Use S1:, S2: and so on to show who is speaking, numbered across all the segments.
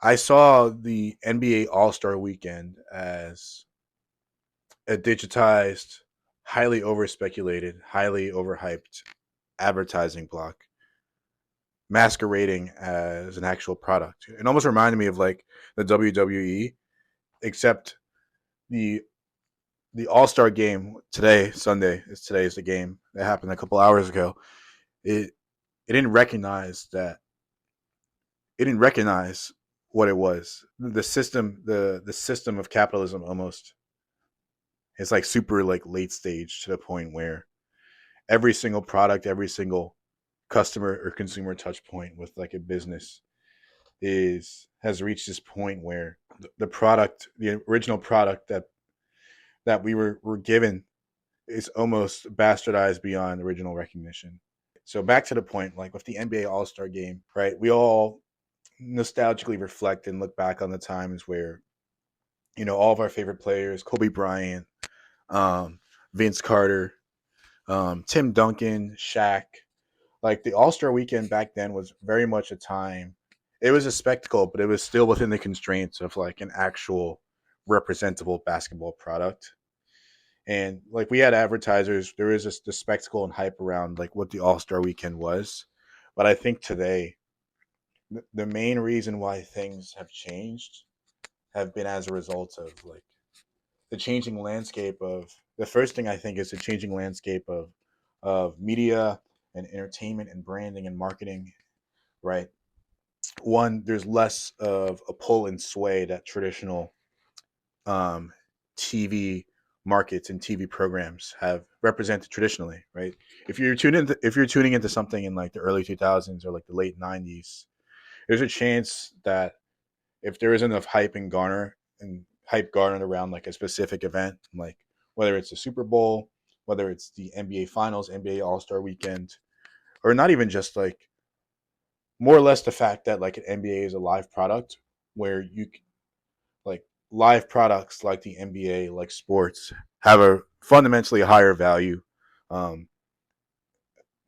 S1: I saw the NBA All-Star Weekend as a digitized, highly over-speculated, highly overhyped advertising block masquerading as an actual product. It almost reminded me of like the WWE, except the the All Star game today, Sunday is today is the game that happened a couple hours ago. It it didn't recognize that it didn't recognize what it was. The system of capitalism almost is like super like late stage to the point where every single product, every single customer or consumer touch point with like a business is has reached this point where the product, the original product that were given is almost bastardized beyond original recognition. So back to the point, like with the NBA All Star Game, right? We all nostalgically reflect and look back on the times where all of our favorite players, Kobe Bryant, um, Vince Carter, Tim Duncan, Shaq. Like the All Star Weekend back then was very much a time. It was a spectacle, but it was still within the constraints of like an actual representable basketball product. And like we had advertisers, there was this the spectacle and hype around like what the All Star Weekend was. But I think today the main reason why things have changed have been as a result of like the changing landscape of the first thing I think is the changing landscape of media and entertainment and branding and marketing, right? One, there's less of a pull and sway that traditional um, TV markets and TV programs have represented traditionally, right? If you're tuning into something in like the early 2000s or like the late 90s, there's a chance that if there is enough hype garnered around like a specific event, like whether it's the Super Bowl, whether it's the NBA Finals, NBA All Star Weekend, or not even just like more or less the fact that like an NBA is a live product where like live products like the NBA, like sports, have a fundamentally higher value um,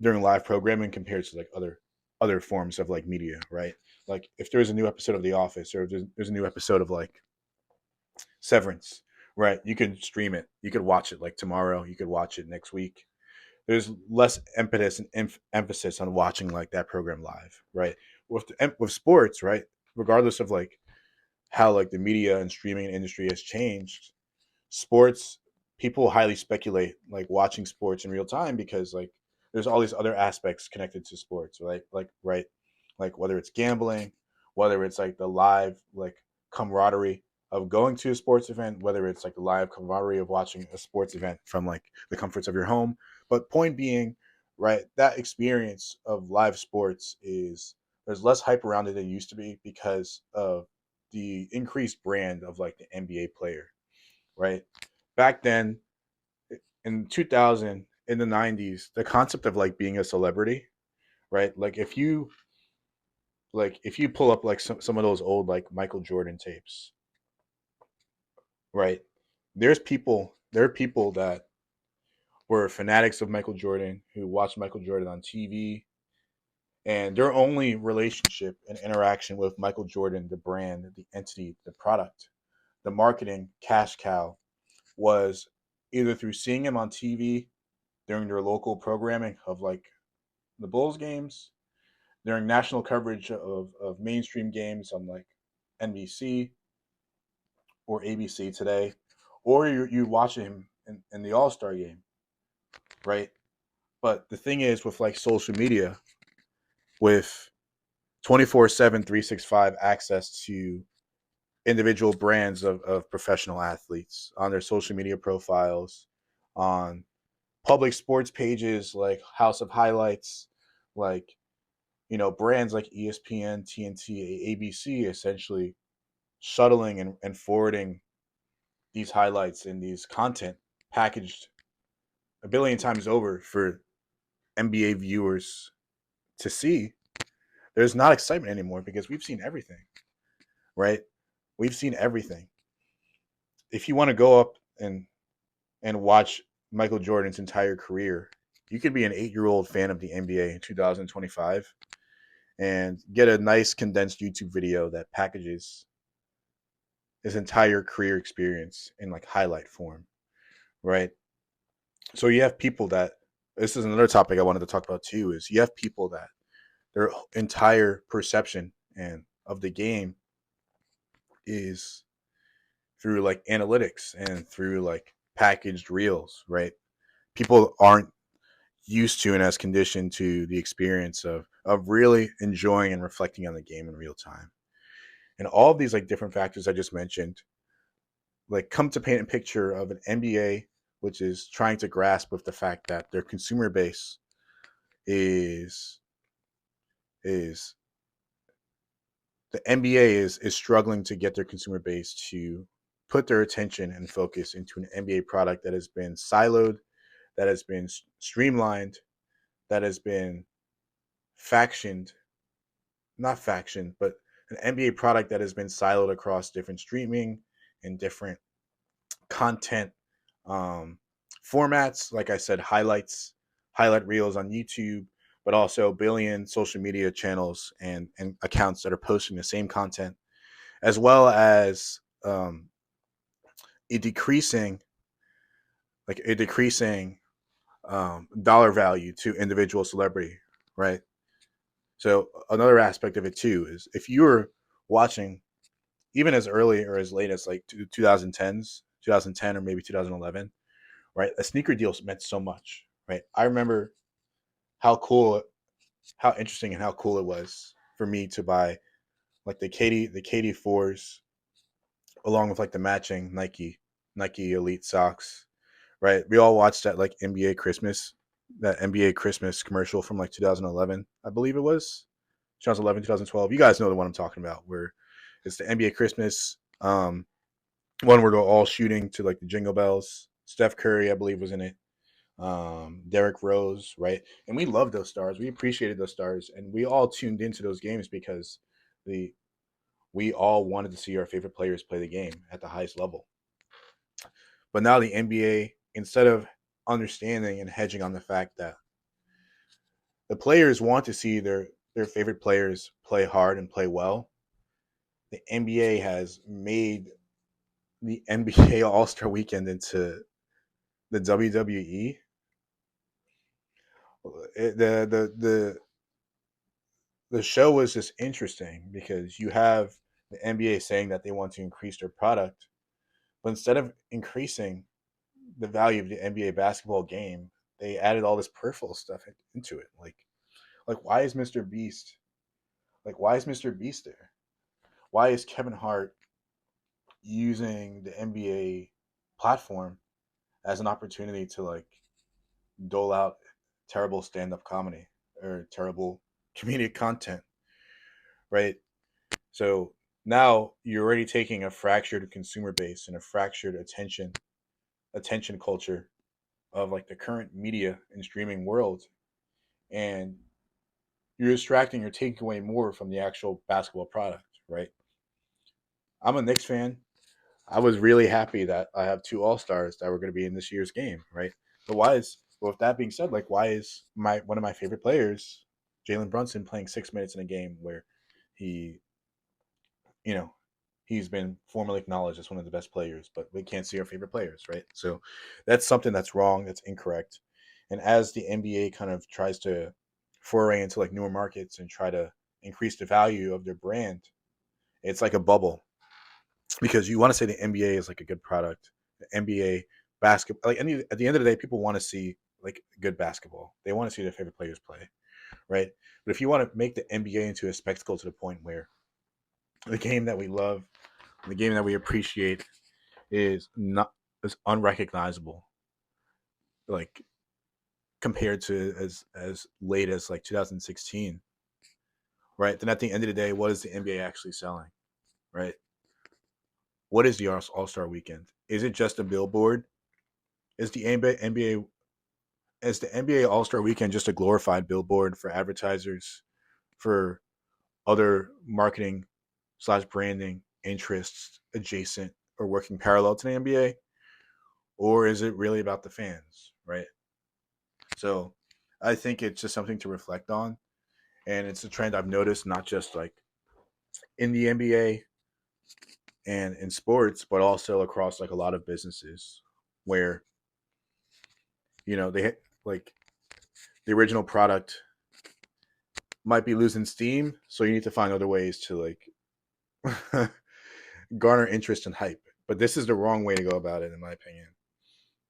S1: during live programming compared to like other forms of like media, right? Like if there's a new episode of The Office or if there's a new episode of like Severance, right? You can stream it, you could watch it like tomorrow, you could watch it next week. There's less impetus and emphasis on watching like that program live, right? With sports, right? Regardless of like how like the media and streaming industry has changed, sports people highly speculate like watching sports in real time because like there's all these other aspects connected to sports, right? Like whether it's gambling, whether it's like the live like camaraderie of going to a sports event, whether it's like the live camaraderie of watching a sports event from like the comforts of your home. But point being, right, that experience of live sports is there's less hype around it than it used to be because of the increased brand of like the NBA player, right? Back then in 2000, in the 90s, the concept of like being a celebrity, right? If you pull up like some of those old like Michael Jordan tapes, right? There are people that were fanatics of Michael Jordan who watched Michael Jordan on TV, and their only relationship and interaction with Michael Jordan, the brand, the entity, the product, the marketing cash cow, was either through seeing him on TV during their local programming of like the Bulls games, during national coverage of mainstream games on like NBC or ABC today, or you watch him in the All Star game, right? But the thing is, with like social media, with 24/7, 365 access to individual brands of professional athletes on their social media profiles, on public sports pages like House of Highlights, like brands like ESPN, TNT, ABC, essentially shuttling and forwarding these highlights and these content packaged a billion times over for NBA viewers to see. There's not excitement anymore because we've seen everything, right? We've seen everything. If you want to go up and watch Michael Jordan's entire career, you could be an 8-year-old fan of the NBA in 2025 and get a nice condensed YouTube video that packages his entire career experience in like highlight form, right? So you have people that, this is another topic I wanted to talk about too, is you have people that their entire perception and of the game is through like analytics and through like packaged reels, right? People aren't used to and as conditioned to the experience of really enjoying and reflecting on the game in real time. And all of these like different factors I just mentioned like come to paint a picture of an NBA which is trying to grasp with the fact that their consumer base is is the NBA is struggling to get their consumer base to put their attention and focus into an NBA product that has been siloed, that has been streamlined, that has been factioned, not factioned, but an NBA product that has been siloed across different streaming and different content um, formats. Like I said, highlight reels on YouTube, but also billion social media channels and accounts that are posting the same content, as well as a decreasing a decreasing dollar value to individual celebrity, right? So another aspect of it too is if you were watching even as early or as late as like 2010s, 2010 or maybe 2011, right? A sneaker deal meant so much, right? I remember how cool, how interesting, and how cool it was for me to buy like the KD fours along with like the matching Nike Elite socks, right? We all watched that like that NBA Christmas commercial from like 2011, I believe it was 2011, 2012. You guys know the one I'm talking about, where it's the NBA Christmas one where they're all shooting to like the Jingle Bells. Steph Curry, I believe, was in it. Derrick Rose, right? And we loved those stars. We appreciated those stars, and we all tuned into those games because the we all wanted to see our favorite players play the game at the highest level. But now the NBA, instead of understanding and hedging on the fact that the players want to see their favorite players play hard and play well, the NBA has made the NBA All Star Weekend into the WWE. The show was just interesting because you have the NBA saying that they want to increase their product, but instead of increasing the value of the NBA basketball game, they added all this peripheral stuff into it. Like why is Mr. Beast there? Why is Kevin Hart using the NBA platform as an opportunity to like dole out terrible stand-up comedy or terrible comedic content, right? So now you're already taking a fractured consumer base and a fractured attention culture of like the current media and streaming world, and you're taking away more from the actual basketball product, right? I'm a Knicks fan. I was really happy that I have two All Stars that were going to be in this year's game, right? But with that being said, like why is my one of my favorite players, Jalen Brunson, playing 6 minutes in a game where he, you know, he's been formally acknowledged as one of the best players, but we can't see our favorite players, right? So that's something that's wrong, that's incorrect. And as the NBA kind of tries to foray into like newer markets and try to increase the value of their brand, it's like a bubble because you want to say the NBA is like a good product. The NBA basketball, like at the end of the day, people want to see like good basketball. They want to see their favorite players play, right? But if you want to make the NBA into a spectacle to the point where the game that we love, the game that we appreciate is unrecognizable, like compared to as late as like 2016, right? Then at the end of the day, what is the NBA actually selling, right? What is the All Star Weekend? Is it just a billboard? Is the NBA is the NBA All Star Weekend just a glorified billboard for advertisers, for other marketing slash branding interests adjacent or working parallel to the NBA, or is it really about the fans, right? So I think it's just something to reflect on. And it's a trend I've noticed not just like in the NBA and in sports, but also across like a lot of businesses where, they like the original product might be losing steam, so you need to find other ways to like garner interest and hype. But this is the wrong way to go about it, in my opinion.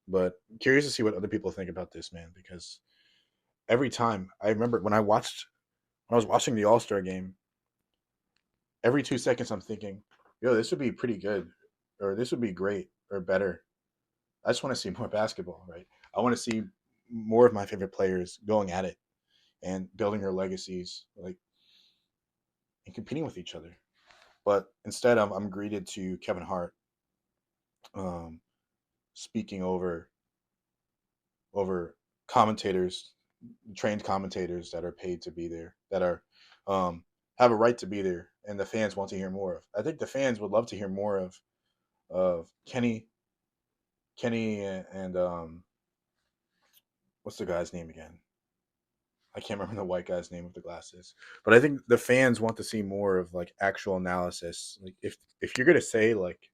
S1: But curious to see what other people think about this, man, because every time I remember when I was watching the All Star game, every 2 seconds I'm thinking, yo, this would be pretty good, or this would be great, or better. I just want to see more basketball, right? I want to see more of my favorite players going at it and building their legacies, like and competing with each other. But instead, I'm greeted to Kevin Hart um, speaking over commentators, trained commentators that are paid to be there, that are have a right to be there, and the fans want to hear more of. I think the fans would love to hear more of Kenny, and what's the guy's name again? I can't remember the white guy's name with the glasses. But I think the fans want to see more of like actual analysis. Like if you're gonna say like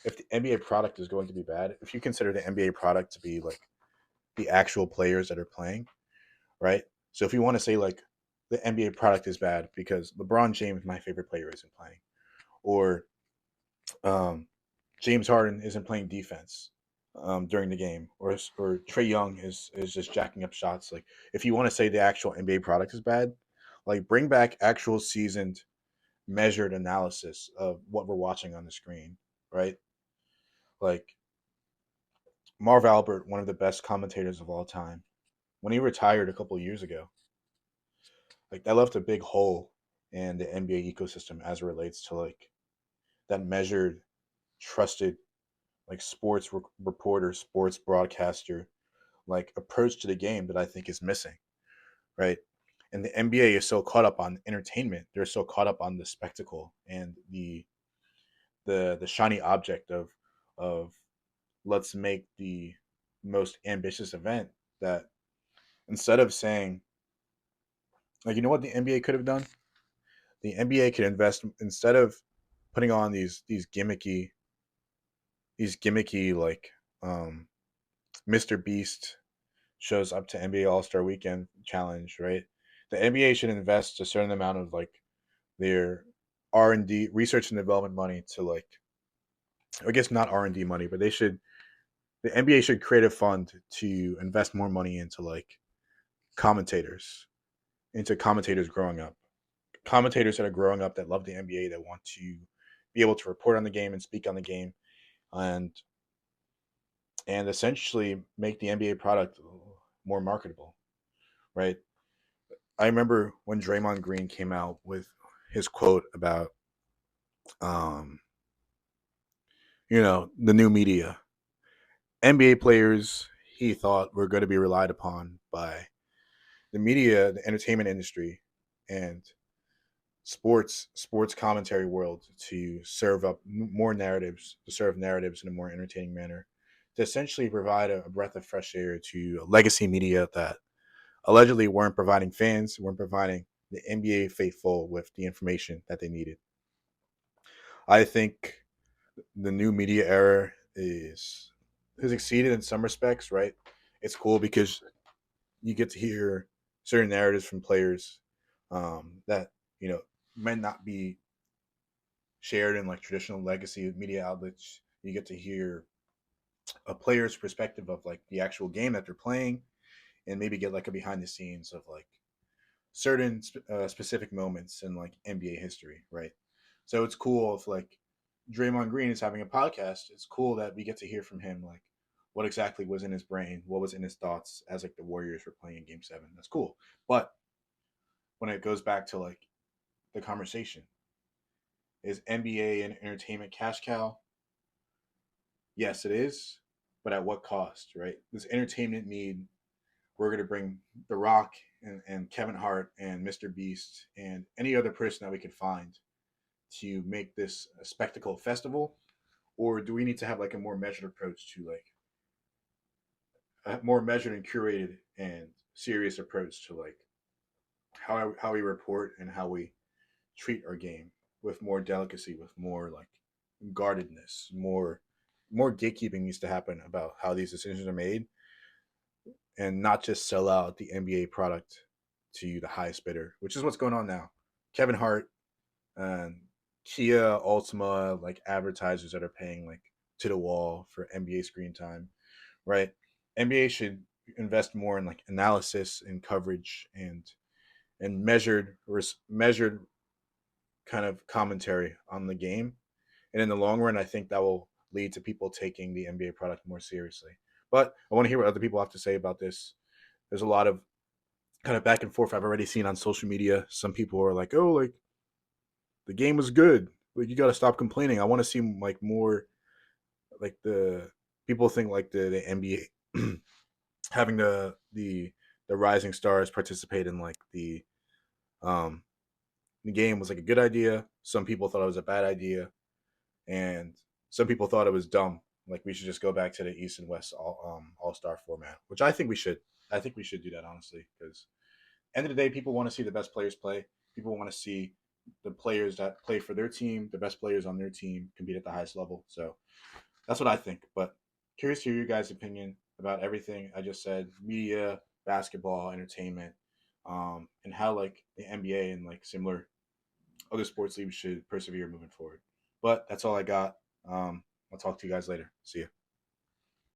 S1: if the NBA product is going to be bad, if you consider the NBA product to be like the actual players that are playing, right? So if you want to say like the NBA product is bad because LeBron James, my favorite player, isn't playing, or um, James Harden isn't playing defense during the game, or Trey Young is just jacking up shots. Like if you want to say the actual NBA product is bad, like bring back actual seasoned, measured analysis of what we're watching on the screen, right? Like Marv Albert, one of the best commentators of all time, when he retired a couple years ago, like that left a big hole in the NBA ecosystem as it relates to like that measured, trusted, like sports reporter, sports broadcaster, like approach to the game that I think is missing, right? And the NBA is so caught up on entertainment; they're so caught up on the spectacle and the shiny object of let's make the most ambitious event, that instead of saying like, you know what the NBA could have done? The NBA could invest, instead of putting on these gimmicky like um Mr. Beast shows up to NBA All Star Weekend challenge, right? The NBA should invest a certain amount of like their R&D, research and development money to like, I guess not R&D money, but the NBA should create a fund to invest more money into like commentators, into commentators growing up, commentators that are growing up that love the NBA, that want to be able to report on the game and speak on the game, and essentially make the NBA product more marketable, right? I remember when Draymond Green came out with his quote about um, the new media. NBA players, he thought, were going to be relied upon by the media, the entertainment industry, and sports commentary world to serve up more narratives, to serve narratives in a more entertaining manner, to essentially provide a breath of fresh air to legacy media that allegedly weren't providing fans, weren't providing the NBA faithful with the information that they needed. I think the new media era is has exceeded in some respects, right? It's cool because you get to hear certain narratives from players that might not be shared in like traditional legacy media outlets. You get to hear a player's perspective of like the actual game that they're playing, and maybe get like a behind the scenes of like certain specific moments in like NBA history, right? So it's cool if like Draymond Green is having a podcast. It's cool that we get to hear from him, like what exactly was in his brain, what was in his thoughts as like the Warriors were playing Game 7. That's cool. But when it goes back to like the conversation, is NBA an entertainment cash cow? Yes, it is, but at what cost, right? This entertainment need, we're going to bring The Rock and Kevin Hart and Mr. Beast and any other person that we could find to make this a spectacle festival, or do we need to have like a more measured approach to like a more measured and curated and serious approach to like how we report and how we treat our game with more delicacy, with more like guardedness, more gatekeeping needs to happen about how these decisions are made, and not just sell out the NBA product to the highest bidder, which is what's going on now. Kevin Hart and Kia, Ultima, like advertisers that are paying like to the wall for NBA screen time, right? NBA should invest more in like analysis and coverage and measured kind of commentary on the game. And in the long run, I think that will lead to people taking the NBA product more seriously. But I want to hear what other people have to say about this. There's a lot of kind of back and forth I've already seen on social media. Some people are like, "Oh, like the game was good. Like you got to stop complaining." I want to see like more like the people think like the NBA having the rising stars participate in like um the game was like a good idea. Some people thought it was a bad idea, and some people thought it was dumb. Like we should just go back to the East and West all star format, which I think we should. I think we should do that honestly, because end of the day, people want to see the best players play. People want to see the players that play for their team, the best players on their team, compete at the highest level. So that's what I think. But curious to hear your guys' opinion about everything I just said: media, basketball, entertainment, and how like the NBA and like similar other sports leagues should persevere moving forward. But that's all I got. I'll talk to you guys later. See you.